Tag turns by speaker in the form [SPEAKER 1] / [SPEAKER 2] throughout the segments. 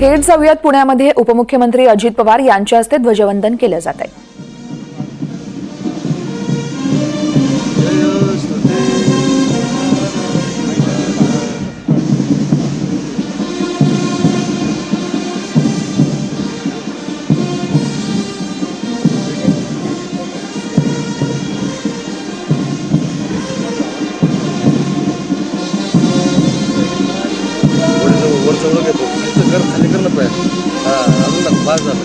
[SPEAKER 1] थेट जाऊयात पुण्यामध्ये उपमुख्यमंत्री अजित पवार यांच्या हस्ते ध्वजवंदन केलं जात आहे।
[SPEAKER 2] खाली करणं पाहिजे। अजून पास झालं।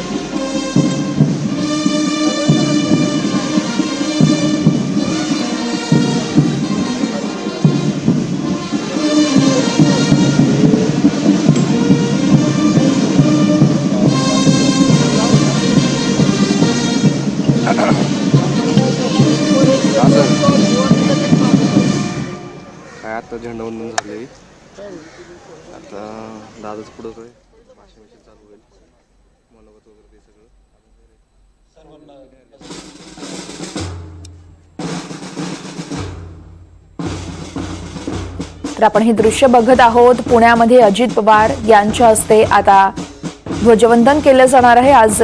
[SPEAKER 2] काय आता झेंडावंदन झाले, आता दादाच पुढं काय भाषण चालू होईल, मनोगत वगैरे ते सगळं।
[SPEAKER 1] तर आपण हे दृश्य बघत आहोत। पुण्यामध्ये अजित पवार यांच्या हस्ते आता ध्वजवंदन केलं जाणार आहे आज।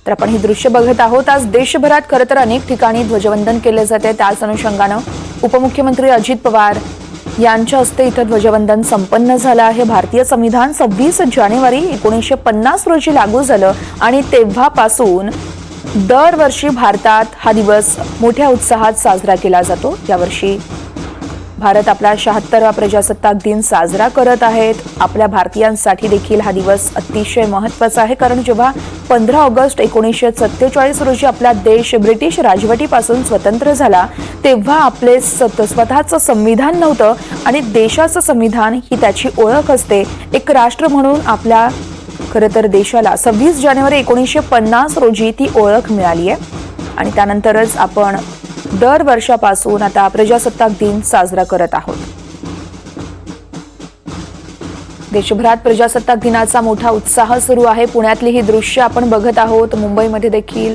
[SPEAKER 1] तर आपण हे दृश्य बघत आहोत। आज देशभरात खरं तर अनेक ठिकाणी ध्वजवंदन केले जाते। त्याच अनुषंगानं उपमुख्यमंत्री अजित पवार यांच्या हस्ते इथं ध्वजवंदन संपन्न झालं आहे। भारतीय संविधान 26 जानेवारी 1950 रोजी लागू झालं आणि तेव्हापासून दरवर्षी भारतात हा दिवस मोठ्या उत्साहात साजरा केला जातो। यावर्षी भारत आपला 76वा प्रजासत्ताक दिन साजरा करत आहेत। आपल्या भारतीयांसाठी देखील हा दिवस अतिशय महत्त्वाचा आहे, कारण जेव्हा 15 ऑगस्ट 1947 रोजी आपला देश ब्रिटिश राजवटीपासून स्वतंत्र झाला, तेव्हा आपले स्वतःचं संविधान नव्हतं आणि देशाचं संविधान ही त्याची ओळख असते। एक राष्ट्र म्हणून आपल्या खरं तर देशाला 26 जानेवारी 1950 रोजी ती ओळख मिळाली आहे आणि त्यानंतरच आपण दर वर्षापासून आता प्रजासत्ताक दिन साजरा करत आहोत। देशभरात प्रजासत्ताक दिनाचा मोठा उत्साह सुरू आहे। पुण्यातली ही दृश्य आपण बघत आहोत। मुंबईमध्ये देखील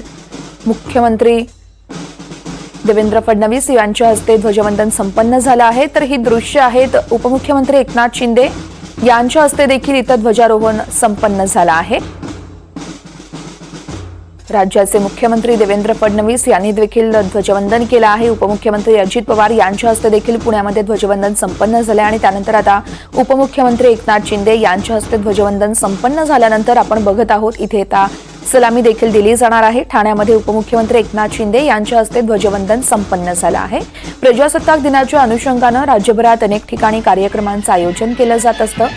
[SPEAKER 1] मुख्यमंत्री देवेंद्र फडणवीस यांच्या हस्ते ध्वजवंदन संपन्न झालं आहे। तर ही दृश्य आहेत उपमुख्यमंत्री एकनाथ शिंदे यांच्या हस्ते देखील इथं ध्वजारोहण संपन्न झालं आहे। राज्याचे मुख्यमंत्री देवेंद्र फडणवीस यांनी देखील ध्वजवंदन केलं आहे। उपमुख्यमंत्री अजित पवार यांच्या हस्ते देखील पुण्यामध्ये ध्वजवंदन संपन्न झाले आणि त्यानंतर आता उपमुख्यमंत्री एकनाथ शिंदे यांच्या हस्ते ध्वजवंदन संपन्न झाल्यानंतर आपण बघत आहोत इथे आता सलामी देखील दिली जाणार आहे। ठाण्यामध्ये उपमुख्यमंत्री एकनाथ शिंदे यांच्या हस्ते ध्वजवंदन संपन्न झालं आहे। प्रजासत्ताक दिनाच्या अनुषंगानं राज्यभरात अनेक ठिकाणी कार्यक्रमांचं आयोजन केलं जात असतं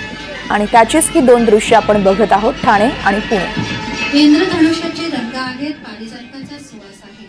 [SPEAKER 1] आणि त्याचीच ही दोन दृश्य आपण बघत आहोत, ठाणे आणि पुणे।
[SPEAKER 3] इंद्रधनुष्याचे रंग आहेत, पारिजातकाचा सुवास आहे।